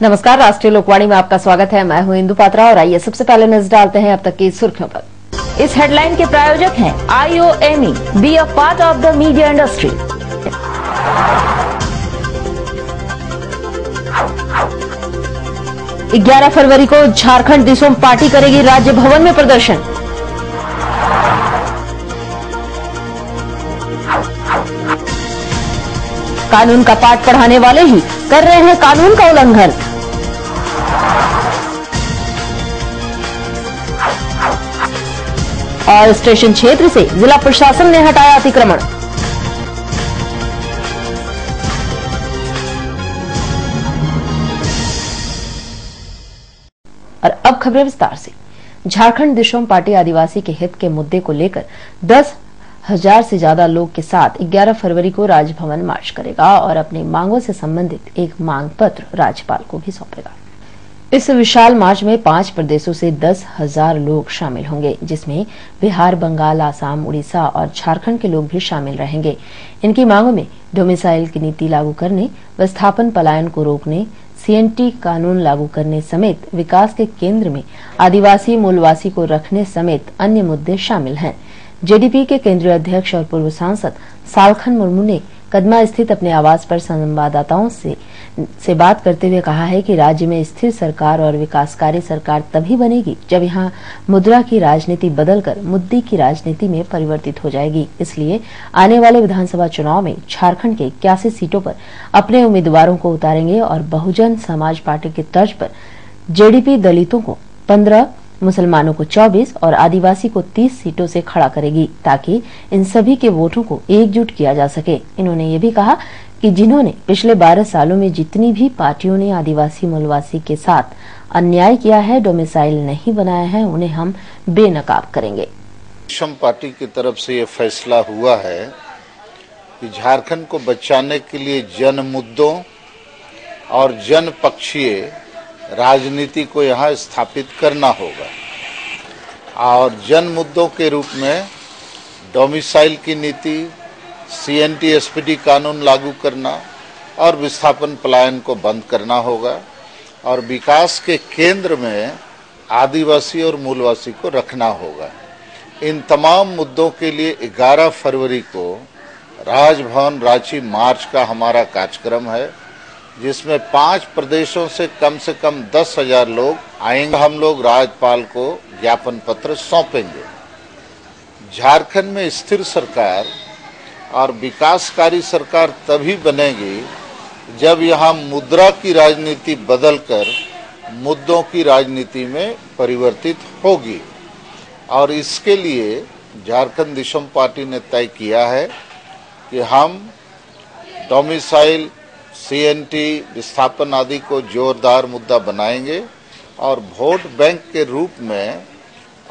नमस्कार, राष्ट्रीय लोकवाणी में आपका स्वागत है। मैं हूं इंदु पात्रा और आइए सबसे पहले नजर डालते हैं अब तक की सुर्खियों पर। इस हेडलाइन के प्रायोजक हैं IOME, be a part of the media industry. ग्यारह फरवरी को झारखंड दिसोम पार्टी करेगी राज्य भवन में प्रदर्शन। कानून का पाठ पढ़ाने वाले ही कर रहे हैं कानून का उल्लंघन। और स्टेशन क्षेत्र से जिला प्रशासन ने हटाया अतिक्रमण। और अब खबरें विस्तार से। झारखंड दिसोम पार्टी आदिवासी के हित के मुद्दे को लेकर 10,000 से ज्यादा लोग के साथ 11 फरवरी को राजभवन मार्च करेगा और अपनी मांगों से संबंधित एक मांग पत्र राज्यपाल को भी सौंपेगा। इस विशाल मार्च में 5 प्रदेशों से 10,000 लोग शामिल होंगे, जिसमें बिहार, बंगाल, आसाम, उड़ीसा और झारखंड के लोग भी शामिल रहेंगे। इनकी मांगों में डोमिसाइल की नीति लागू करने, विस्थापन पलायन को रोकने, CNT कानून लागू करने समेत विकास के केंद्र में आदिवासी मूलवासी को रखने समेत अन्य मुद्दे शामिल हैं। जेडीपी के केंद्रीय अध्यक्ष और पूर्व सांसद सालखन मुर्मू ने कदमा स्थित अपने आवास पर संवाददाताओं से बात करते हुए कहा है कि राज्य में स्थिर सरकार और विकासकारी सरकार तभी बनेगी जब यहां मुद्रा की राजनीति बदलकर मुद्दे की राजनीति में परिवर्तित हो जाएगी। इसलिए आने वाले विधानसभा चुनाव में झारखंड के 81 सीटों पर अपने उम्मीदवारों को उतारेंगे और बहुजन समाज पार्टी की तर्ज पर जेडीपी दलितों को 15, मुसलमानों को 24 और आदिवासी को 30 सीटों से खड़ा करेगी, ताकि इन सभी के वोटों को एकजुट किया जा सके। इन्होंने ये भी कहा कि जिन्होंने पिछले 12 सालों में जितनी भी पार्टियों ने आदिवासी मूलवासी के साथ अन्याय किया है, डोमिसाइल नहीं बनाया है, उन्हें हम बेनकाब करेंगे। दिसोम पार्टी की तरफ से ये फैसला हुआ है कि झारखंड को बचाने के लिए जन मुद्दों और जन पक्षीय राजनीति को यहाँ स्थापित करना होगा और जन मुद्दों के रूप में डोमिसाइल की नीति, CNT SPD कानून लागू करना और विस्थापन पलायन को बंद करना होगा और विकास के केंद्र में आदिवासी और मूलवासी को रखना होगा। इन तमाम मुद्दों के लिए 11 फरवरी को राजभवन रांची मार्च का हमारा कार्यक्रम है, जिसमें 5 प्रदेशों से कम 10,000 लोग आएंगे। हम लोग राज्यपाल को ज्ञापन पत्र सौंपेंगे। झारखंड में स्थिर सरकार और विकासकारी सरकार तभी बनेगी जब यहाँ मुद्रा की राजनीति बदलकर मुद्दों की राजनीति में परिवर्तित होगी और इसके लिए झारखंड दिसोम पार्टी ने तय किया है कि हम डोमिसाइल, CNT, विस्थापन आदि को जोरदार मुद्दा बनाएंगे और वोट बैंक के रूप में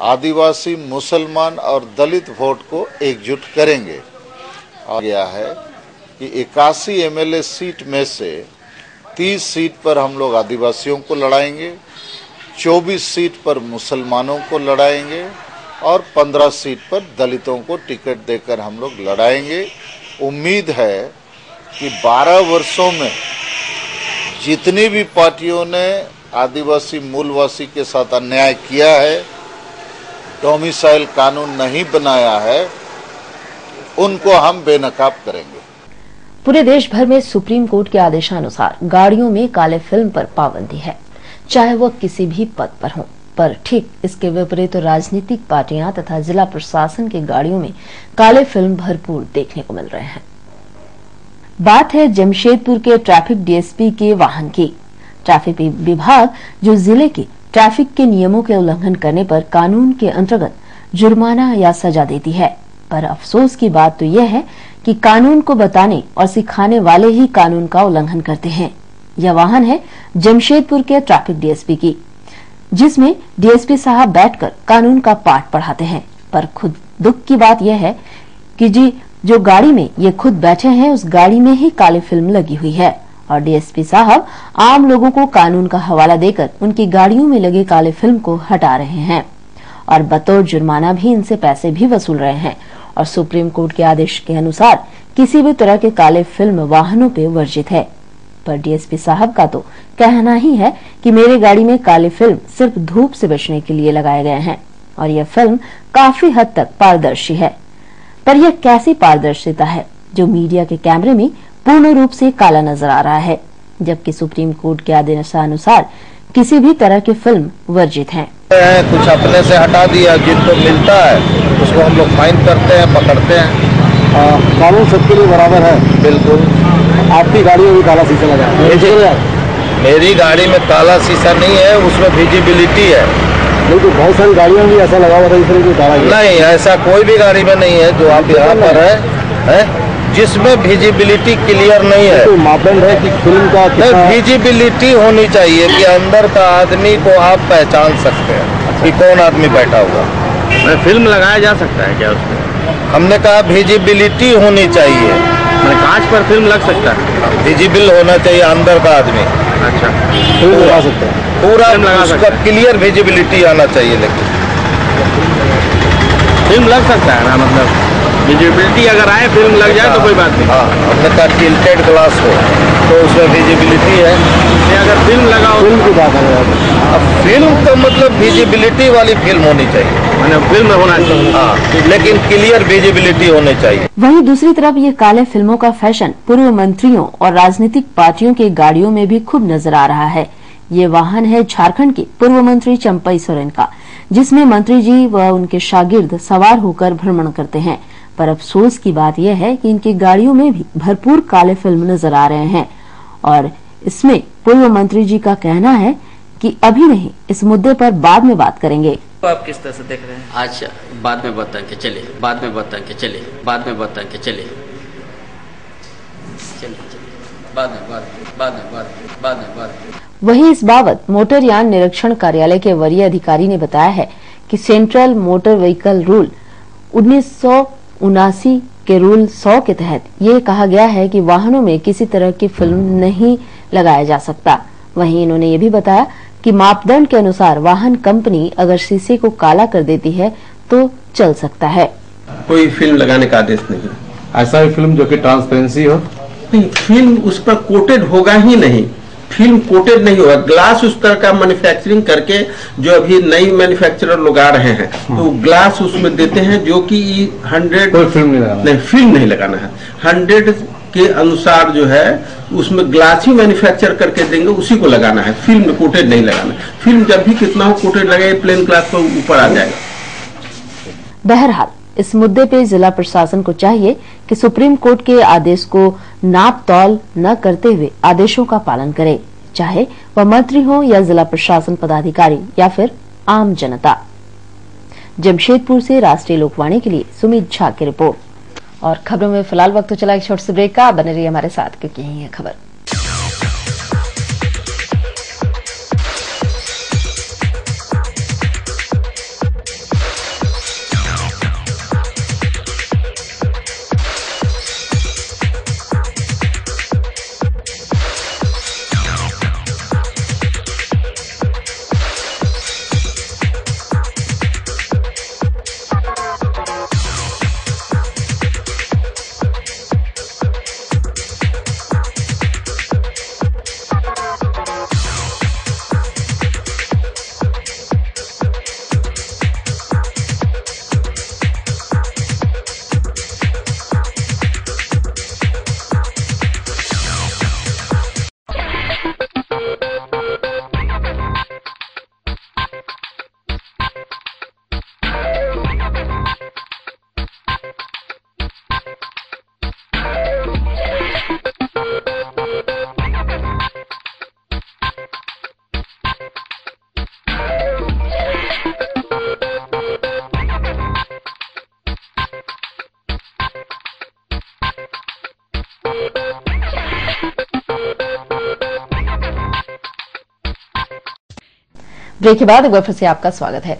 आदिवासी, मुसलमान और दलित वोट को एकजुट करेंगे। और यह है कि 81 MLA सीट में से 30 सीट पर हम लोग आदिवासियों को लड़ाएंगे, 24 सीट पर मुसलमानों को लड़ाएंगे और 15 सीट पर दलितों को टिकट देकर हम लोग लड़ाएंगे। उम्मीद है कि 12 वर्षों में जितनी भी पार्टियों ने आदिवासी मूलवासी के साथ अन्याय किया है, डोमिसाइल कानून नहीं बनाया है, उनको हम बेनकाब करेंगे। पूरे देश भर में सुप्रीम कोर्ट के आदेशानुसार गाड़ियों में काले फिल्म पर पाबंदी है, चाहे वह किसी भी पद पर हो। पर ठीक इसके विपरीत राजनीतिक पार्टियां तथा जिला प्रशासन की गाड़ियों में काले फिल्म भरपूर देखने को मिल रहे हैं। बात है जमशेदपुर के ट्रैफिक DSP के वाहन की। ट्रैफिक विभाग जो जिले के ट्रैफिक के नियमों के उल्लंघन करने पर कानून के अंतर्गत जुर्माना या सजा देती है, पर अफसोस की बात तो यह है कि कानून को बताने और सिखाने वाले ही कानून का उल्लंघन करते हैं। यह वाहन है जमशेदपुर के ट्रैफिक DSP की, जिसमें DSP साहब बैठकर कानून का पाठ पढ़ाते हैं। पर खुद दुख की बात यह है कि जो गाड़ी में ये खुद बैठे हैं, उस गाड़ी में ही काली फिल्म लगी हुई है और DSP साहब आम लोगों को कानून का हवाला देकर उनकी गाड़ियों में लगे काले फिल्म को हटा रहे हैं और बतौर जुर्माना भी इनसे पैसे भी वसूल रहे हैं। और सुप्रीम कोर्ट के आदेश के अनुसार किसी भी तरह के काले फिल्म वाहनों पे वर्जित है। पर डीएसपी साहब का तो कहना ही है कि मेरी गाड़ी में काली फिल्म सिर्फ धूप से बचने के लिए लगाए गए हैं और यह फिल्म काफी हद तक पारदर्शी है। पर यह कैसी पारदर्शिता है जो मीडिया के कैमरे में पूर्ण रूप से काला नजर आ रहा है, जबकि सुप्रीम कोर्ट के आदेशानुसार किसी भी तरह की फिल्म वर्जित है। कुछ अपने से हटा दिया, जिनको मिलता है उसको हम लोग फाइन करते हैं, पकड़ते हैं। कानून सबके लिए बराबर है। बिल्कुल। आपकी गाड़ी में भी काला शीशा लगा है? मेरी गाड़ी में काला शीशा नहीं है, उसमें विजिबिलिटी है। नहीं तो बहुत सारी गाड़ियों में भी ऐसा लगा हुआ था इसलिए कोई काला नहीं, ऐसा कोई भी गाड़ी में नहीं है जो आप यहाँ पर है जिसमें विजिबिलिटी क्लियर नहीं है। तो मापदंड है कि फिल्म का विजिबिलिटी होनी चाहिए कि अंदर का आदमी को आप पहचान सकते हैं कि कौन आदमी बैठा हुआ। फिल्म लगाया जा सकता है क्या उसमें? हमने कहा विजिबिलिटी होनी चाहिए। कांच पर फिल्म लग सकता है? विजिबल होना चाहिए अंदर का आदमी। अच्छा, फिल्म लगा सकते हैं, पूरा उसका क्लियर विजिबिलिटी आना चाहिए। लेकिन फिल्म लग सकता है ना, मतलब विजिबिलिटी अगर आए फिल्म लग जाए तो कोई बात नहीं। हाँ, हमने कहा टिल्टेड ग्लास हो तो उसमें विजिबिलिटी है। अगर फिल्म लगा हो, फिल्म की बात है। अब फिल्म तो मतलब विजिबिलिटी वाली फिल्म होनी चाहिए, फिल्म होना चाहिए। हाँ, लेकिन क्लियर विजिबिलिटी होनी चाहिए। वहीं दूसरी तरफ ये काले फिल्मों का फैशन पूर्व मंत्रियों और राजनीतिक पार्टियों की गाड़ियों में भी खूब नजर आ रहा है। ये वाहन है झारखंड के पूर्व मंत्री चंपई सोरेन का, जिसमें मंत्री जी व उनके शागिर्द सवार होकर भ्रमण करते हैं। पर अफसोस की बात यह है कि इनकी गाड़ियों में भी भरपूर काले फिल्म नजर आ रहे हैं और इसमें पूर्व मंत्री जी का कहना है कि अभी नहीं, इस मुद्दे पर बाद में बात करेंगे। तो आप किस तरह से देख रहे हैं? आज बाद में बताएंगे, चलिए बाद में बताएंगे, चलिए बाद में बताएंगे, चलिए बाद में। वहीं इस बाबत मोटरयान निरीक्षण कार्यालय के वरीय अधिकारी ने बताया है कि सेंट्रल मोटर व्हीकल रूल 1979 के रूल 100 के तहत ये कहा गया है कि वाहनों में किसी तरह की फिल्म नहीं लगाया जा सकता। वहीं इन्होंने ये भी बताया कि मापदंड के अनुसार वाहन कंपनी अगर शीशे को काला कर देती है तो चल सकता है। कोई फिल्म लगाने का आदेश नहीं। ऐसा ही फिल्म जो कि ट्रांसपेरेंसी हो? नहीं, फिल्म उस पर कोटेड होगा ही नहीं, फिल्म कोटेड नहीं होगा। ग्लास उस तरह का मैन्युफैक्चरिंग करके जो अभी नई मैन्युफैक्चरर लोग आ रहे हैं तो ग्लास उसमें देते हैं जो कि 100 कोई फिल्म नहीं लगाना। नहीं, फिल्म नहीं लगाना है। 100 के अनुसार जो है उसमें ग्लास ही मैन्युफैक्चर करके देंगे, उसी को लगाना है। फिल्म में कोटेड नहीं लगाना। फिल्म जब भी कितना हो कोटेड लगे, प्लेन ग्लास पर ऊपर आ जाएगा। बहरहाल इस मुद्दे पे जिला प्रशासन को चाहिए कि सुप्रीम कोर्ट के आदेश को नाप तौल न करते हुए आदेशों का पालन करे, चाहे वह मंत्री हो या जिला प्रशासन पदाधिकारी या फिर आम जनता। जमशेदपुर से राष्ट्रीय लोकवाणी के लिए सुमित झा की रिपोर्ट। और खबरों में फिलहाल वक्त तो चला एक छोटे से ब्रेक का, बने रहिए हमारे साथ क्योंकि यही है खबर। ब्रेक के बाद एक बार फिर से आपका स्वागत है।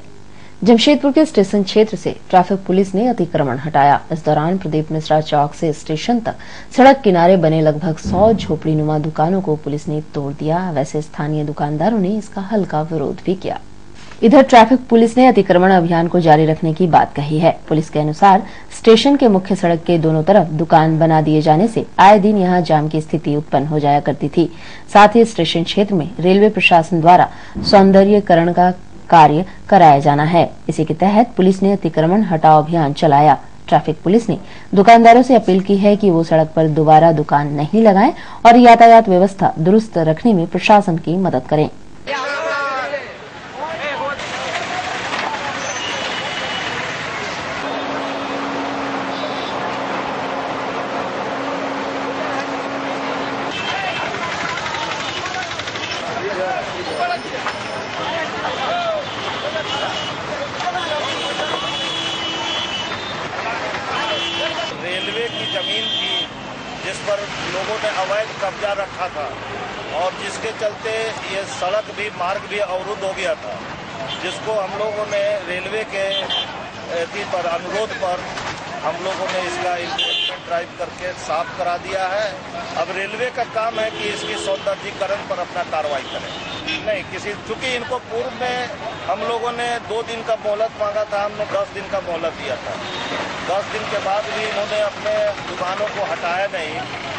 जमशेदपुर के स्टेशन क्षेत्र से ट्रैफिक पुलिस ने अतिक्रमण हटाया। इस दौरान प्रदीप मिश्रा चौक से स्टेशन तक सड़क किनारे बने लगभग 100 झोपड़ीनुमा दुकानों को पुलिस ने तोड़ दिया। वैसे स्थानीय दुकानदारों ने इसका हल्का विरोध भी किया। इधर ट्रैफिक पुलिस ने अतिक्रमण अभियान को जारी रखने की बात कही है। पुलिस के अनुसार स्टेशन के मुख्य सड़क के दोनों तरफ दुकान बना दिए जाने से आए दिन यहां जाम की स्थिति उत्पन्न हो जाया करती थी। साथ ही स्टेशन क्षेत्र में रेलवे प्रशासन द्वारा सौंदर्यीकरण का कार्य कराया जाना है। इसी के तहत पुलिस ने अतिक्रमण हटाओ अभियान चलाया। ट्रैफिक पुलिस ने दुकानदारों से अपील की है कि वो सड़क पर दोबारा दुकान नहीं लगाएं और यातायात व्यवस्था दुरुस्त रखने में प्रशासन की मदद करें। रेलवे की जमीन थी जिस पर लोगों ने अवैध कब्जा रखा था और जिसके चलते ये सड़क भी मार्ग भी अवरुद्ध हो गया था, जिसको हम लोगों ने रेलवे के पर अनुरोध पर हम लोगों ने इसका इन्फोर्समेंट ड्राइव करके साफ करा दिया है। अब रेलवे का काम है कि इसकी सौंदर्यीकरण पर अपना कार्रवाई करें। नहीं किसी, चूंकि इनको पूर्व में हम लोगों ने 2 दिन का मोहलत मांगा था, हमने 10 दिन का मोहलत दिया था। 10 दिन के बाद भी इन्होंने अपने दुकानों को हटाया नहीं,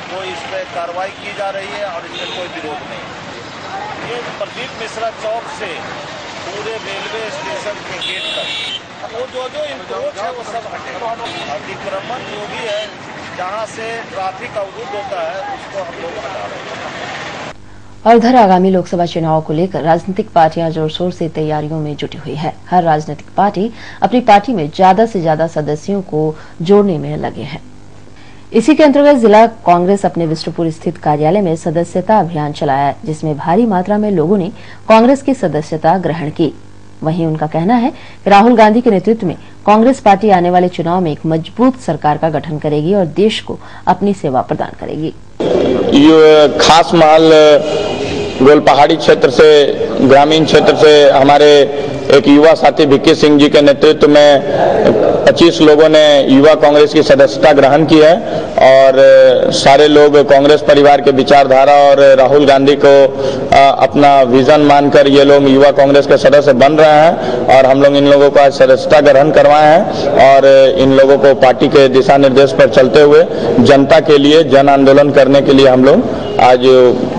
तो इस पर कार्रवाई की जा रही है और इसमें कोई विरोध नहीं। ये प्रदीप मिश्रा चौक से पूरे रेलवे स्टेशन के गेट तक वो जो इंक्रोच है वो सब हटेगा। अतिक्रमण जो भी है जहाँ से ट्रैफिक अवरुद्ध होता है उसको हम लोग हटा रहे हैं। और उधर आगामी लोकसभा चुनाव को लेकर राजनीतिक पार्टियां जोर शोर से तैयारियों में जुटी हुई है। हर राजनीतिक पार्टी अपनी पार्टी में ज्यादा से ज्यादा सदस्यों को जोड़ने में लगे हैं। इसी के अंतर्गत जिला कांग्रेस अपने विष्णुपुर स्थित कार्यालय में सदस्यता अभियान चलाया, जिसमें भारी मात्रा में लोगों ने कांग्रेस की सदस्यता ग्रहण की। वहीं उनका कहना है कि राहुल गांधी के नेतृत्व में कांग्रेस पार्टी आने वाले चुनाव में एक मजबूत सरकार का गठन करेगी और देश को अपनी सेवा प्रदान करेगी। ये खास महल गोलपहाड़ी क्षेत्र से, ग्रामीण क्षेत्र से हमारे एक युवा साथी भिक्की सिंह जी के नेतृत्व में 25 लोगों ने युवा कांग्रेस की सदस्यता ग्रहण की है और सारे लोग कांग्रेस परिवार के विचारधारा और राहुल गांधी को अपना विजन मानकर ये लोग युवा कांग्रेस के सदस्य बन रहे हैं और हम लोग इन लोगों को आज सदस्यता ग्रहण करवाए हैं और इन लोगों को पार्टी के दिशा निर्देश पर चलते हुए जनता के लिए जन आंदोलन करने के लिए हम लोग आज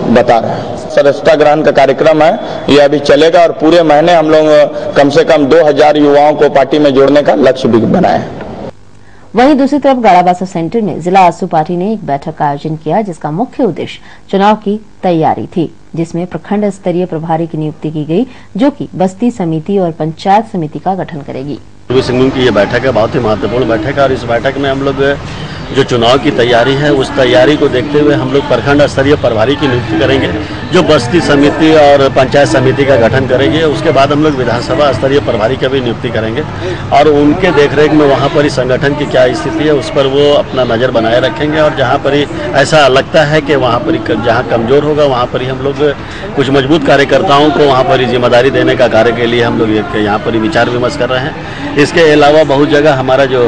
बता रहे हैं। सदस्यता ग्रहण का कार्यक्रम है, यह अभी चलेगा और पूरे महीने हम लोग कम से कम 2000 युवाओं को पार्टी में जोड़ने का लक्ष्य भी बनाया है। वहीं दूसरी तरफ गाड़ाबासा सेंटर में जिला आसू पार्टी ने एक बैठक का आयोजन किया, जिसका मुख्य उद्देश्य चुनाव की तैयारी थी, जिसमें प्रखंड स्तरीय प्रभारी की नियुक्ति की गई, जो कि बस्ती समिति और पंचायत समिति का गठन करेगी। पूर्वी सिंहभूम की ये बैठक है, बहुत ही महत्वपूर्ण बैठक है और इस बैठक में हम लोग जो चुनाव की तैयारी है उस तैयारी को देखते हुए हम लोग प्रखंड स्तरीय प्रभारी की नियुक्ति करेंगे, जो बस्ती समिति और पंचायत समिति का गठन करेंगे। उसके बाद हम लोग विधानसभा स्तरीय प्रभारी की भी नियुक्ति करेंगे और उनके देखरेख में वहाँ पर ही संगठन की क्या स्थिति है उस पर वो अपना नज़र बनाए रखेंगे और जहाँ पर ही ऐसा लगता है कि वहाँ पर जहाँ कमज़ोर होगा वहाँ पर ही हम लोग कुछ मजबूत कार्यकर्ताओं को वहाँ पर ही जिम्मेदारी देने का कार्य के लिए हम लोग यहाँ पर ही विचार विमर्श कर रहे हैं। इसके अलावा बहुत जगह हमारा जो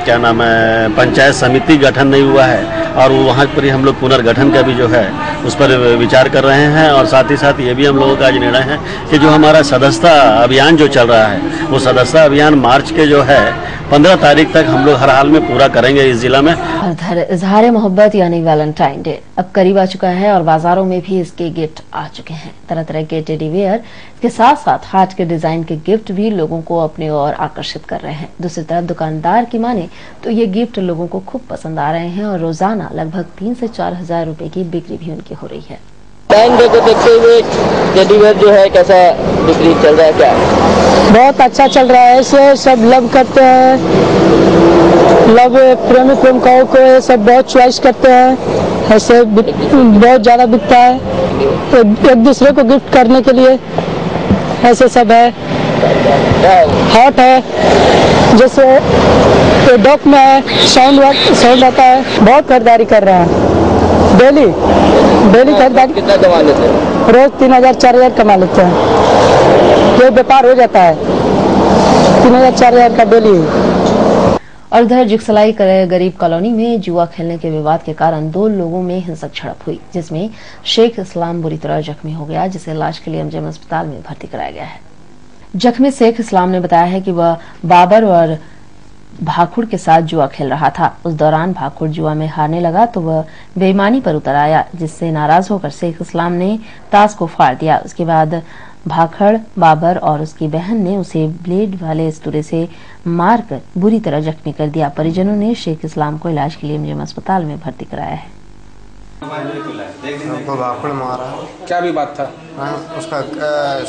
क्या नाम है पंचायत समिति गठन नहीं हुआ है और वहाँ पर ही हम लोग पुनर्गठन का भी जो है उस पर विचार कर रहे हैं और साथ ही साथ ये भी हम लोगों का आज निर्णय है कि जो हमारा सदस्यता अभियान जो चल रहा है वो सदस्यता अभियान मार्च के जो है 15 तारीख तक हम लोग हर हाल में पूरा करेंगे इस जिला में। इजहार मोहब्बत यानी वैलेंटाइन डे अब करीब आ चुका है और बाजारों में भी इसके गिफ्ट आ चुके हैं। तरह तरह के टेडी वेयर के साथ साथ हार्ट के डिजाइन के गिफ्ट भी लोगों को अपनी ओर आकर्षित कर रहे हैं। दूसरी तरफ दुकानदार की माने तो ये गिफ्ट लोगों को खूब पसंद आ रहे हैं और रोजाना लगभग 3 से 4 हजार रुपए की बिक्री भी उनकी हो रही है। वैलेंटाइन डे को देखते हुए टेडी वेयर जो है कैसा बिक्री चल रहा है? क्या बहुत अच्छा चल रहा है। इसे सब लव करते हैं, लव प्रेमी प्रेमिकाओं को सब बहुत चॉइस करते हैं, ऐसे बहुत ज्यादा बिकता है। एक दूसरे को गिफ्ट करने के लिए ऐसे सब है। हॉट है, जैसे डॉक में है, साउंड आता है। बहुत खरीदारी कर रहे हैं, डेली खरीदारी। कितना कमा लेते हैं? रोज 3000-4000 कमा लेते हैं। ये व्यापार हो जाता है 3000-4000 का डेली। और इधर जुगसलाई गरीब कॉलोनी में जुआ खेलने के विवाद के कारण 2 लोगों में हिंसक झड़प हुई, जिसमें शेख इस्लाम बुरी तरह जख्मी हो गया, जिसे इलाज के लिए एमजीएम अस्पताल में भर्ती कराया गया है। जख्मी शेख इस्लाम ने बताया है कि वह बाबर और भाखुड़ के साथ जुआ खेल रहा था। उस दौरान भाखुड़ जुआ में हारने लगा तो वह बेईमानी पर उतर आया, जिससे नाराज होकर शेख इस्लाम ने ताश को फाड़ दिया। उसके बाद भाखड़, बाबर और उसकी बहन ने उसे ब्लेड वाले स्तूरे से मारकर बुरी तरह जख्मी कर दिया। परिजनों ने शेख इस्लाम को इलाज के लिए एमजीएम अस्पताल में भर्ती कराया है। हमको भाखुड़ मारा। क्या भी बात था? उसका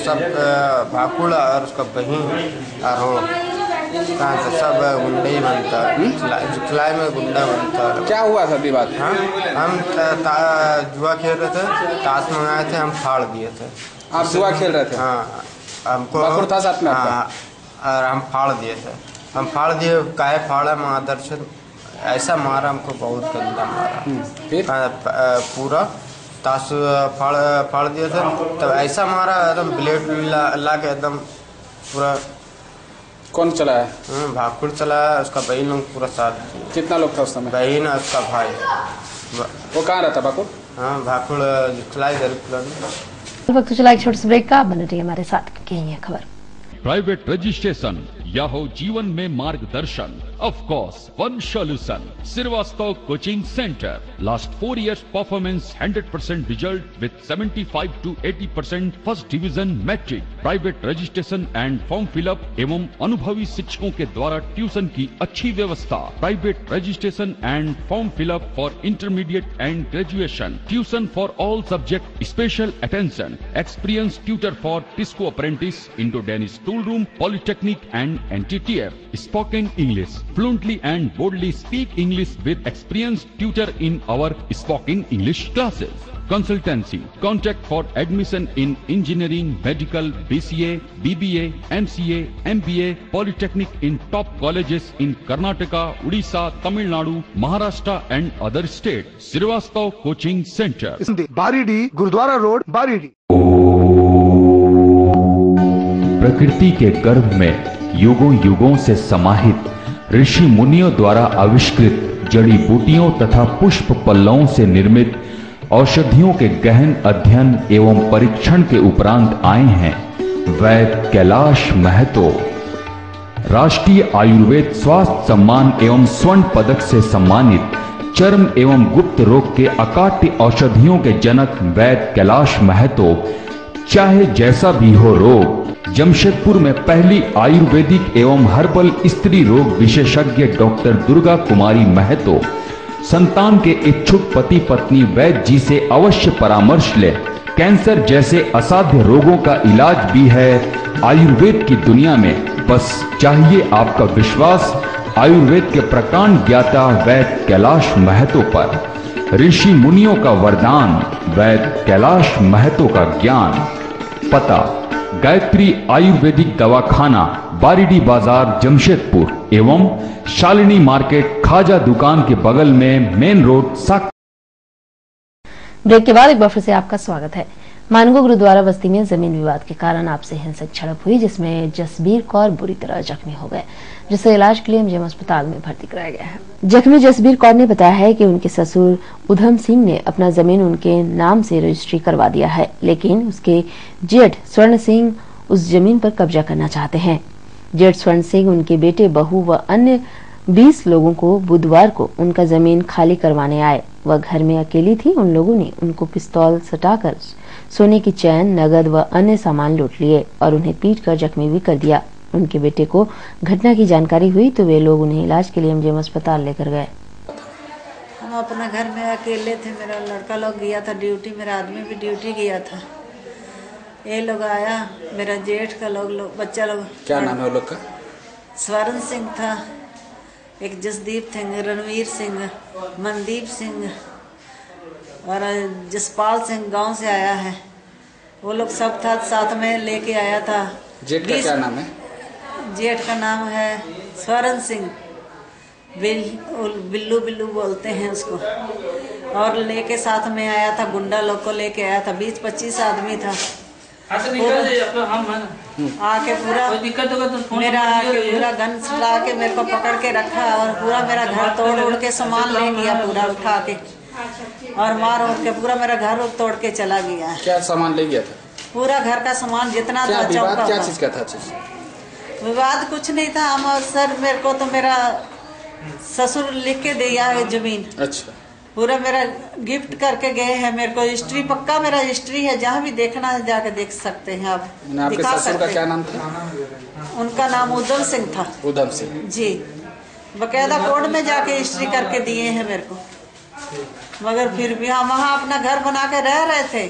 सब भाखुड़ और उसका बहन और कहाँ से सब गुंडे ही बनता है। खिलाई में गुंडा बनता है। क्या हुआ था भी बात? हम जुआ खेल रहे थे, ताश मंगाए थे, हम फाड़ दिए थे। आप जुआ खेल रहे थे? हाँ, हमको भाखुड़ था साथ में? और हम फाड़ दिए थे। हम फाड़ दिए, काहे फाड़ा मादरचोद, ऐसा मारा हमको, बहुत गंदा मारा। फिर पूरा ताश फाड़ दिया था, तब ऐसा मारा एकदम ब्लेड ला के एकदम पूरा। कौन चलाया? भाखुड़ चलाया, उसका बहन लोग पूरा साथ। कितना लोग था उस समय? बहन और उसका भाई। वो कहाँ रहता भाखुड़? हाँ, भाखुड़ खिलाई वक्त चला एक छोटे से ब्रेक का। बने रहिए हमारे साथ, क्योंकि यही है खबर। प्राइवेट रजिस्ट्रेशन या हो जीवन में मार्गदर्शन, of course one solution. Srivastava coaching centre, last 4 years performance, 100% result with 75 to 80% first division matric. Private registration and form fill up एवं अनुभवी शिक्षकों के द्वारा ट्यूशन की अच्छी व्यवस्था। Private registration and form fill up for intermediate and graduation. Tuition for all subject, special attention. Experience tutor for TISCO apprentice, Indo Danish tool room, polytechnic and NTTF. Spoken English, fluently and boldly speak English with experienced tutor in our spoken English classes. Consultancy. Contact for admission in engineering, medical, BCA, BBA, MCA, MBA, Polytechnic in top colleges in Karnataka, Odisha, Tamil Nadu, Maharashtra and other states. Srivastav Coaching Center. Baridih, Gurudwara road, Baridih. प्रकृति के गर्भ में युगों युगों से समाहित ऋषि मुनियों द्वारा आविष्कृत जड़ी बूटियों तथा पुष्प पल्लवों से निर्मित औषधियों के गहन अध्ययन एवं परीक्षण के उपरांत आए हैं वैद्य कैलाश महतो। राष्ट्रीय आयुर्वेद स्वास्थ्य सम्मान एवं स्वर्ण पदक से सम्मानित चर्म एवं गुप्त रोग के अकाट्य औषधियों के जनक वैद्य कैलाश महतो, चाहे जैसा भी हो रोग, जमशेदपुर में पहली आयुर्वेदिक एवं हर्बल स्त्री रोग विशेषज्ञ डॉक्टर दुर्गा कुमारी महतो संतान के इच्छुक पति पत्नी वैद्य जी से अवश्य परामर्श ले। कैंसर जैसे असाध्य रोगों का इलाज भी है आयुर्वेद की दुनिया में, बस चाहिए आपका विश्वास आयुर्वेद के प्रकांड ज्ञाता वैद्य कैलाश महतो पर। ऋषि मुनियों का वरदान, वैद्य कैलाश महतो का ज्ञान। पता गायत्री आयुर्वेदिक दवाखाना, बारीडी बाजार, जमशेदपुर एवं शालिनी मार्केट, खाजा दुकान के बगल में, मेन रोड, साक। ब्रेक के बाद एक बार फिर से आपका स्वागत है। मानगो गुरुद्वारा बस्ती में जमीन विवाद के कारण आपसे हिंसक झड़प हुई, जिसमें जसबीर कौर बुरी तरह जख्मी हो गए, जिसे इलाज के लिए एमजीएम अस्पताल में भर्ती कराया गया है। जख्मी जसबीर कौर ने बताया है कि उनके ससुर उधम सिंह ने अपना जमीन उनके नाम से रजिस्ट्री करवा दिया है, लेकिन उसके जेठ स्वर्ण सिंह उस जमीन पर कब्जा करना चाहते हैं। जेठ स्वर्ण सिंह उनके बेटे, बहू व अन्य 20 लोगों को बुधवार को उनका जमीन खाली करवाने आए। वह घर में अकेली थी। उन लोगों ने उनको पिस्तौल सटाकर सोने की चैन, नगद व अन्य सामान लूट लिए और उन्हें पीटकर जख्मी भी कर दिया। उनके बेटे को घटना की जानकारी हुई तो वे लोग उन्हें इलाज के लिए एमजीएम अस्पताल लेकर गए। हम अपने घर में अकेले थे, मेरा लड़का लोग गया था ड्यूटी, मेरा आदमी भी ड्यूटी गया था। ये लोग आया, मेरा जेठ का लोग बच्चा लोग। क्या नाम है वो लोग का? स्वर्ण सिंह था, एक जसदीप सिंह, रणवीर सिंह, मनदीप सिंह और जसपाल सिंह गांव से आया है। वो लोग सब था, साथ में लेके आया था। जेठ का क्या नाम है? जेठ का नाम है स्वर्ण सिंह, बिल्लू बिल्लू बोलते हैं उसको। और लेके साथ में आया था, गुंडा लोग को लेके आया था, 20-25 आदमी था। आके पूरा मेरा पूरा गन चला के मेरे को पकड़ के रखा और पूरा मेरा घर तोड़ उड़ के सामान ले गया पूरा उठा के और मार उड़ के पूरा मेरा घर तोड़ के चला गया। क्या सामान ले गया था? पूरा घर का सामान जितना क्या था विवाद चौका क्या था। चीज का था? चीज विवाद कुछ नहीं था। हम सर मेरे को तो मेरा ससुर लिख के दिया है जमीन। अच्छा। पूरा मेरा गिफ्ट करके गए हैं मेरे को। हिस्ट्री पक्का मेरा हिस्ट्री है, जहाँ भी देखना है जाके देख सकते हैं आप। आपके दिखा ससुर सकते का क्या हैं। नाम था? उनका नाम उधम सिंह था। उधम सिंह जी, बकायदा कोर्ट में जाके हिस्ट्री करके दिए हैं मेरे को। मगर फिर भी हम वहाँ अपना घर बना के रह रहे थे।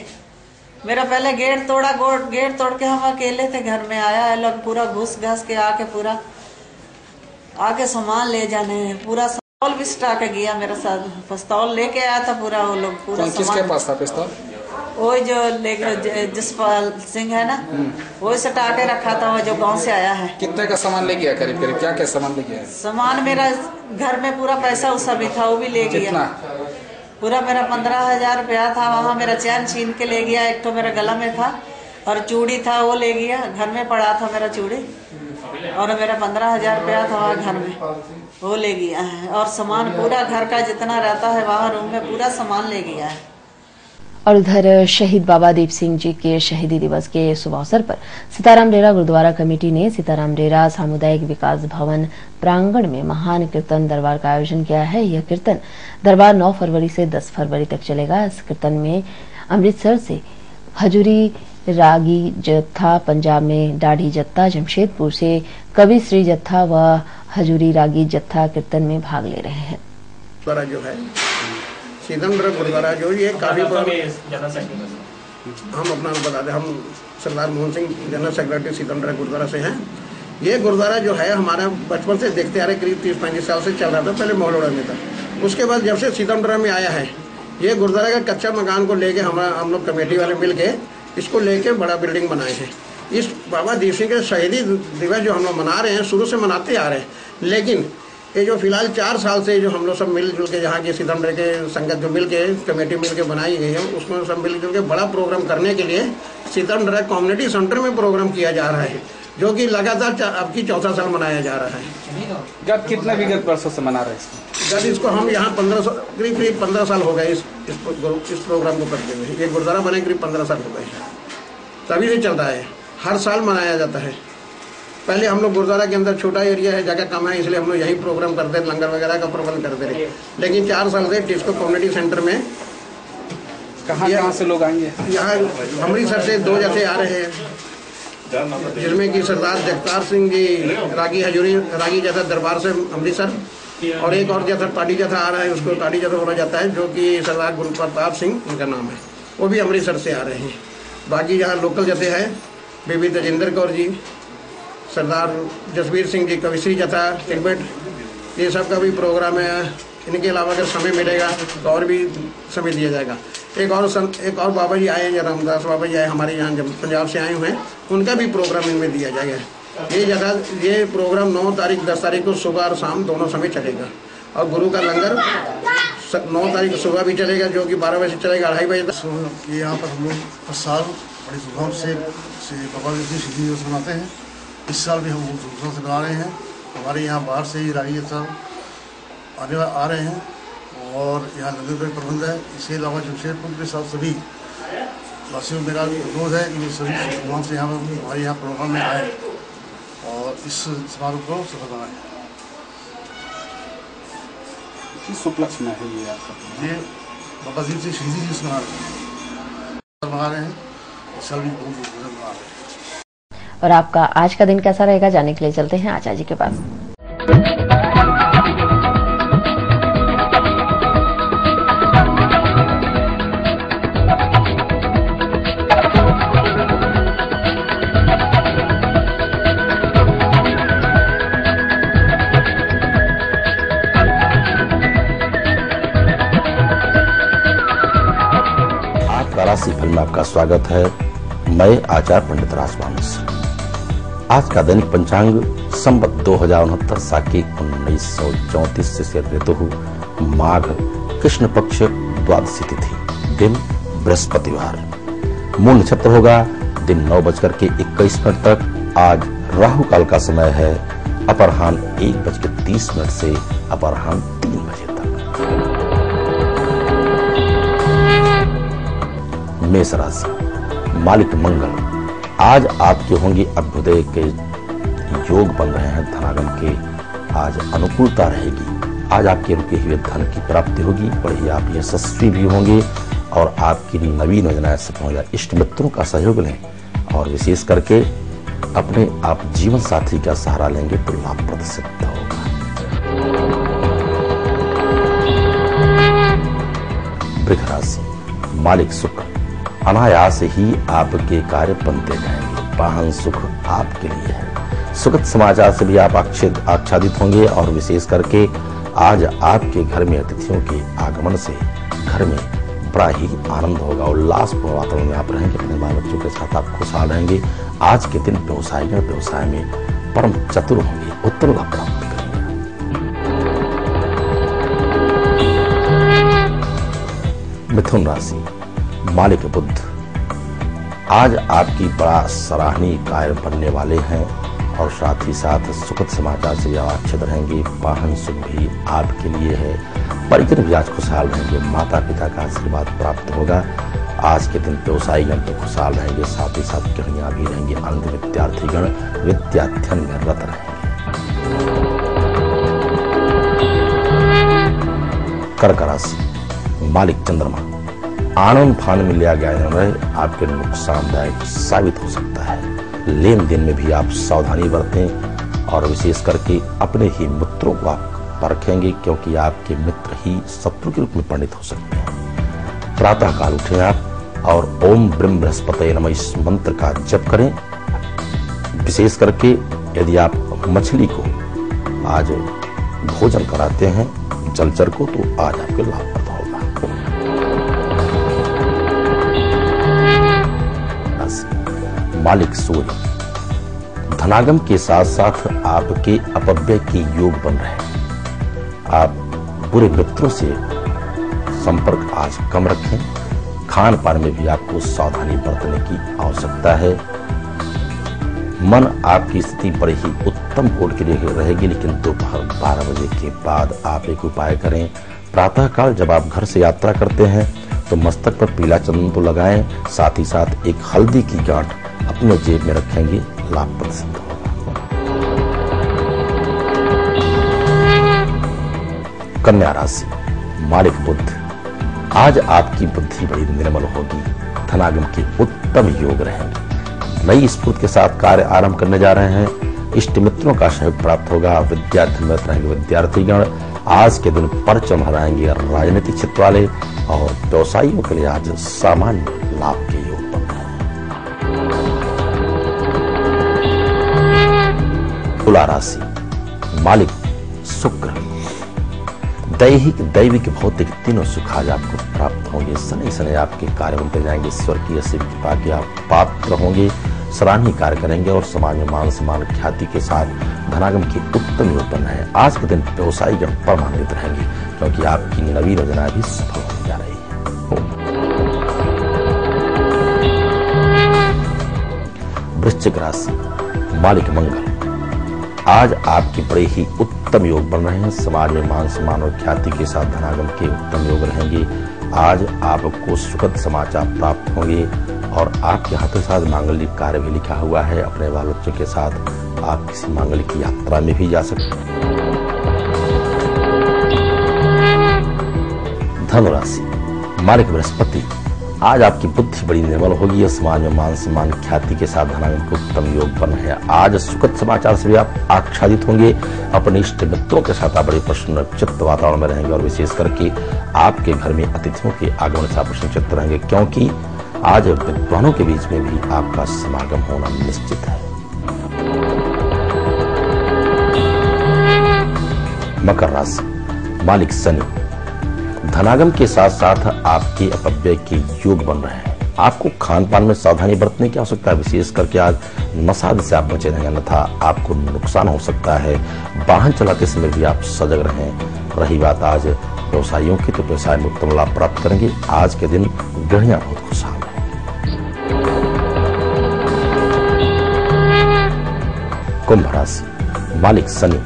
मेरा पहले गेट तोड़ा, गेट तोड़ के हम अकेले थे घर में। आया है लोग पूरा घुस घास के आके पूरा आके सामान ले जाने हैं। पूरा पिस्तौल भी सटा के गया मेरे साथ। पिस्तौल लेके आया था पूरा वो लोग। पूरा किसके पास था पिस्तौल? वो जो जसपाल सिंह है ना, वो सटा के रखा था, वो जो गांव से आया है। कितने का सामान ले गया? करीब करीब क्या क्या सामान ले गया? सामान मेरा घर में पूरा पैसा उसा भी था, वो भी ले गया। पूरा मेरा 15,000 रुपया था। वहाँ मेरा चैन छीन के ले गया। एक तो मेरा गला में था और चूड़ी था, वो ले गया। घर में पड़ा था मेरा चूड़ी। और मेरा 15,000 रुपया था वहाँ घर में, वो ले गया है। और सामान पूरा घर का जितना रहता है वहाँ रूम में पूरा सामान ले गया है। और उधर शहीद बाबा दीप सिंह जी के शहीदी दिवस के शुभ अवसर पर सीताराम डेरा गुरुद्वारा कमेटी ने सीताराम डेरा सामुदायिक विकास भवन प्रांगण में महान कीर्तन दरबार का आयोजन किया है। यह कीर्तन दरबार 9 फरवरी से 10 फरवरी तक चलेगा। इस कीर्तन में अमृतसर से हजूरी रागी जत्था, पंजाब में दाढ़ी जत्था, जमशेदपुर से कवि श्री जत्था व हजूरी रागी जत्था कीर्तन में भाग ले रहे हैं। जो है सीताराम गुरुद्वारा जो ये काफी हम अपना बता दें, हम सरदार मोहन सिंह जनरल सेक्रेटरी सीताराम गुरुद्वारा से हैं। ये गुरुद्वारा जो है हमारा बचपन से देखते आ रहे, करीब 30-35 साल से चल रहा था। पहले मोहलोड़ा में था, उसके बाद जब से सीताराम में आया है, ये गुरुद्वारा का कच्चा मकान को लेके हम लोग कमेटी वाले मिल के इसको लेके बड़ा बिल्डिंग बनाए हैं। इस बाबा दीप सिंह के शहीदी दिवस जो हम लोग मना रहे हैं, शुरू से मनाते आ रहे हैं, लेकिन ये जो फिलहाल 4 साल से जो हम लोग सब मिलजुल के यहाँ के सीताराम के संगत जो मिल के कमेटी मिल के बनाई गई है, उसमें सब मिलजुल के बड़ा प्रोग्राम करने के लिए सीताराम कम्युनिटी सेंटर में प्रोग्राम किया जा रहा है, जो कि लगातार अब की 4था साल मनाया जा रहा है। गत कितने विगत वर्षों से मना रहे हैं? गत इसको हम यहाँ 15 साल हो गए इस प्रोग्राम को करते हुए। ये गुरुद्वारा बने करीब 15 साल हो गए, तभी से चल रहा है। हर साल मनाया जाता है। पहले हम लोग गुरुद्वारा के अंदर छोटा एरिया है, जगह कम है, इसलिए हम लोग यही प्रोग्राम करते, लंगर वगैरह का प्रबंध करते रहे। लेकिन 4 साल से टिस्को कम्युनिटी सेंटर में कहाँ से लोग आएंगे? यहाँ अमृतसर से 2 जैसे आ रहे हैं, जिसमें कि सरदार जगतार सिंह जी रागी हजूरी रागी जैसा दरबार से अमृतसर, और एक और जैसा ताड़ी जैसा आ रहा है, उसको ताड़ी जैसा बोला जाता है, जो कि सरदार गुरु प्रताप सिंह उनका नाम है, वो भी अमृतसर से आ रहे हैं। बाकी यहाँ लोकल जैसे है बीबी तेजिंदर कौर जी, सरदार जसवीर सिंह जी कविश्री जथा तिब्बत, ये सब का भी प्रोग्राम है। इनके अलावा अगर समय मिलेगा तो और भी समय दिया जाएगा। एक और बाबा जी आए हैं, रामदास बाबा जी आए हमारे यहाँ, जब पंजाब से आए हुए हैं, उनका भी प्रोग्राम इनमें दिया जाएगा। ये प्रोग्राम 9 तारीख 10 तारीख को सुबह और शाम दोनों समय चलेगा। और गुरु का लंगर 9 तारीख सुबह भी चलेगा, जो कि 12 बजे से चलेगा, 2:30 बजे तक। यहाँ पर हम लोग हर साल बड़ी धूमधाम से बाबा दीप सिंह शहीदी दिवस मनाते हैं। इस साल भी हम बहुत धूमधाम से मना रहे हैं। हमारे यहाँ बाहर से ही रागी सब आ रहे हैं, और यहाँ लंगर का प्रबंध है। इसके अलावा जमशेदपुर के साथ सभी वासियों मेरा अनुरोध है कि सभी धूमधाम से यहाँ हमारे यहाँ प्रोग्राम में आए और इस समारोह को सफल बनाएं। किस उपलक्ष्य में है ये आपका? ये बाबा दीप सिंह शहीदी दिवस मना रहे हैं। इस साल भी बहुत धूमधाम मना रहे हैं। और आपका आज का दिन कैसा रहेगा जानने के लिए चलते हैं आचार्य जी के पास। राशिफल में आपका स्वागत है। मैं आचार्य पंडित राजवंश। आज का दैनिक पंचांग संवत 2069 साकी 1934 से ऋतु माघ कृष्ण पक्ष द्वादशी तिथि, दिन बृहस्पतिवार। मूल नक्षत्र होगा दिन 9:21 तक। आज राहु काल का समय है अपराह्न 1:30 से अपराह्न 3 बजे तक। मेष राशि, मालिक मंगल, आज आपके होंगे अभ्युदय के योग बन रहे हैं। धनागम के आज अनुकूलता रहेगी। आज आपके रुके हुए धन की प्राप्ति होगी, बड़ी आप यशस्वी भी होंगे और आपकी नवीन योजनाएं सफल हो जाए। इष्ट मित्रों का सहयोग लें और विशेष करके अपने आप जीवन साथी का सहारा लेंगे तो लाभप्रद सिद्ध होगा। वृष राशि, मालिक शुक्र, अनायास ही आपके कार्य बनते जाएंगे। वाहन सुख आपके लिए है। सुखद समाचार से भी आप आच्छादित होंगे और विशेष करके आज आपके घर में अतिथियों के आगमन से घर में बड़ा ही आनंद होगा। उल्लासपूर्ण वातावरण में आप रहेंगे। अपने बाल बच्चों के साथ आप खुशहाल रहेंगे। आज के दिन व्यवसाय में परम चतुर होंगे, उत्तम लाभ प्राप्त करेंगे। मिथुन राशि, मालिक बुध, आज आपकी बड़ा सराहनीय कार्य बनने वाले हैं और साथ ही साथ सुखद समाचार से आच्छादित रहेंगे। वाहन सुख भी आपके लिए है। परिजन भी आज खुशहाल रहेंगे। माता पिता का आशीर्वाद प्राप्त होगा। आज के दिन व्यवसायी जन तो खुशहाल रहेंगे, साथ ही साथ गृहिणियां भी रहेंगे। अंत विद्यार्थीगण विद्याध्ययन में रत रहेंगे। कर्क राशि, मालिक चंद्रमा, आनंद फान में लिया गया निर्णय आपके नुकसानदायक साबित हो सकता है। लेन देन में भी आप सावधानी बरतें और विशेष करके अपने ही मित्रों को आप परखेंगे, क्योंकि आपके मित्र ही शत्रु के रूप में परिणित हो सकते हैं। प्रातः काल उठें आप और ओम ब्रह्म बृहस्पतये नमः इस मंत्र का जप करें। विशेष करके यदि आप मछली को आज भोजन कराते हैं जलचर को, तो आज आपके लाभप्रद होगा। मालिक सूर्य, धनागम के साथ साथ आपके अपव्यय के योग बन रहे हैं। आप बुरे मित्रों से संपर्क आज कम रखें। खान पान में भी आपको सावधानी बरतने की आवश्यकता है। मन आपकी स्थिति बड़ी ही उत्तम कोड के लिए रहेगी, लेकिन दोपहर 12 बजे के बाद आप एक उपाय करें। प्रातःकाल जब आप घर से यात्रा करते हैं तो मस्तक पर पीला चंदन तो लगाएं, साथ ही साथ एक हल्दी की गांठ अपने जेब में रखेंगे, लाभप्रद सिद्ध होगा। कन्या राशि, मालिक बुध, आज आपकी बुद्धि बड़ी निर्मल होगी। धनागम के उत्तम योग रहेंगे। नई स्फूर्ति के साथ कार्य आरंभ करने जा रहे हैं। इष्ट मित्रों का सहयोग प्राप्त होगा। विद्यार्थी में रहेंगे विद्यार्थीगण। आज के दिन परचम हराएंगे राजनीतिक क्षेत्र वाले और व्यवसायियों के लिए आज सामान्य लाभ के योग बन रहे हैं। तुला राशि, मालिक शुक्र, दैहिक दैविक भौतिक तीनों सुख आज आपको प्राप्त होंगे। शनि शनि आपके कार्य बनते जाएंगे। ईश्वर की असीम कृपा के आप पात्र होंगे। सराहनीय कार्य करेंगे और समाज में मान सम्मान ख्याति के साथ धनागम की उत्तम योग बन रहे हैं। आज के दिन व्यवसायी जन परमान्वित रहेंगे, क्योंकि आपकी नवीन योजनाएं भी सफल होने जा रही है। वृश्चिक राशि, मालिक मंगल, आज आपके बड़े ही उत्तम योग बन रहे हैं। समाज में मान सम्मान और ख्याति के साथ धनागम के उत्तम योग रहेंगे। आज आपको सुखद समाचार प्राप्त होंगे और आपके हाथों साथ मांगलिक कार्य भी लिखा हुआ है। अपने बाल बच्चों के साथ आप किसी मांगलिक यात्रा में भी जा सकते हैं। धनु राशि, मालिक बृहस्पति, आज आपकी बुद्धि बड़ी निर्मल होगी। समाज में मान सम्मान ख्याति के साथ धनागम के उत्तम योग बन रहे हैं। आज सुखद समाचार से भी आप आच्छादित होंगे। अपने इष्ट मित्रों के साथ आप बड़े प्रसन्न चित्त वातावरण में रहेंगे और विशेष करके आपके घर में अतिथियों के आगमन से आप प्रसन्न चित्त रहेंगे, क्योंकि आज विद्वानों के बीच में भी आपका समागम होना निश्चित है। मकर राशि, मालिक शनि, धनागम के साथ साथ आपके अपव्यय के योग बन रहे हैं। आपको खान पान में सावधानी बरतने की आवश्यकता है। विशेष करके आज नशा से आप बचे रहेंगे, अन्यथा आपको नुकसान हो सकता है। वाहन चलाते समय भी आप सजग रहें। रही बात आज व्यवसायियों की, तो व्यवसाय में उत्तम लाभ प्राप्त करेंगे। आज के दिन गृहिणियां बहुत खुशहाल हैं। कुंभ राशि, मालिक शनि,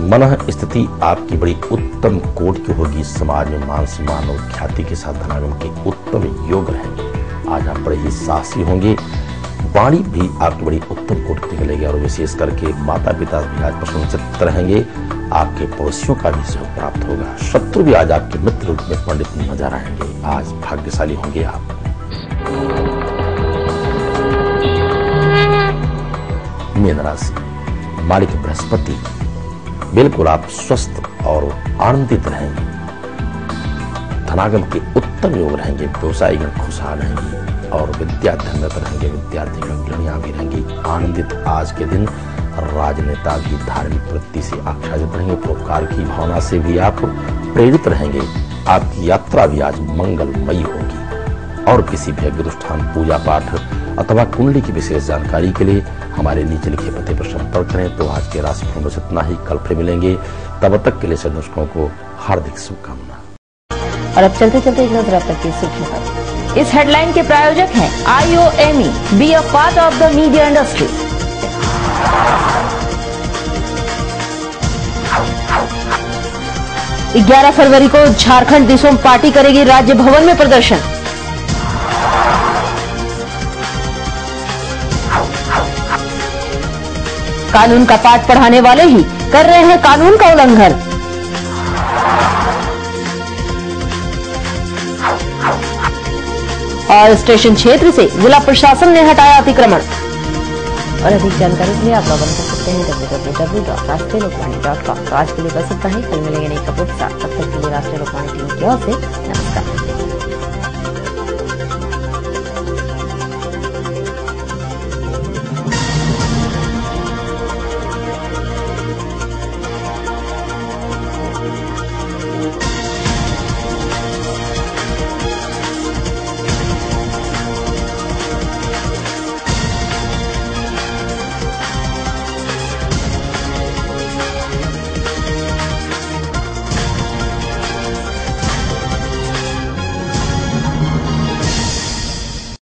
मन स्थिति आपकी बड़ी उत्तम कोट की होगी। समाज में मान सम्मान और ख्याति के साथ धनागम के उत्तम योग रहेंगे। आज आप बड़े ही साहसी होंगे, वाणी भी आपकी बड़ी उत्तम कोटि की निकलेगी और विशेष करके माता पिता भी आज प्रसन्नचित्त रहेंगे। आपके पड़ोसियों का भी सहयोग प्राप्त होगा। शत्रु भी आज आपके मित्र रूप में पंडित नजर आएंगे। आज भाग्यशाली होंगे आप। मीन राशि, मालिक बृहस्पति, बिल्कुल आप स्वस्थ और आनंदित रहेंगे। धनागम के उत्तम योग रहेंगे। व्यवसायीगण खुशहाल रहेंगे और विद्याध्ययनरत रहेंगे। विद्यार्थी गृहिणियां भी रहेंगी आनंदित। आज के दिन राजनेता भी धार्मिक वृत्ति से आच्छादित रहेंगे। परोपकार की भावना से भी आप प्रेरित रहेंगे। आपकी यात्रा भी आज मंगलमयी होगी। और किसी भी अनुष्ठान, पूजा पाठ अथवा कुंडली की विशेष जानकारी के लिए हमारे नीचे लिखे पते पर संपर्क करें। तो आज के राशिफल में इतना ही, कल फिर मिलेंगे। तब तक के लिए सभी दर्शकों को हार्दिक शुभकामना। और अब चलते चलते एक नजर अब तक की सुर्खियों पर। इस हेडलाइन के प्रायोजक हैं IOME, be a part of the media industry. 11 फरवरी को झारखंड दिसोम पार्टी करेगी राज्य भवन में प्रदर्शन। कानून का पाठ पढ़ाने वाले ही कर रहे हैं कानून का उल्लंघन। और स्टेशन क्षेत्र से जिला प्रशासन ने हटाया अतिक्रमण। और अधिक जानकारी के लिए आप लॉग इन कर सकते हैं www.rashtriyalokmani.com। तो आज के लिए बस इतना ही, कल मिलेंगे नई खबरों के साथ। तब तक के लिए राष्ट्रीय लोकवाणी टीम की ओर से नमस्कार।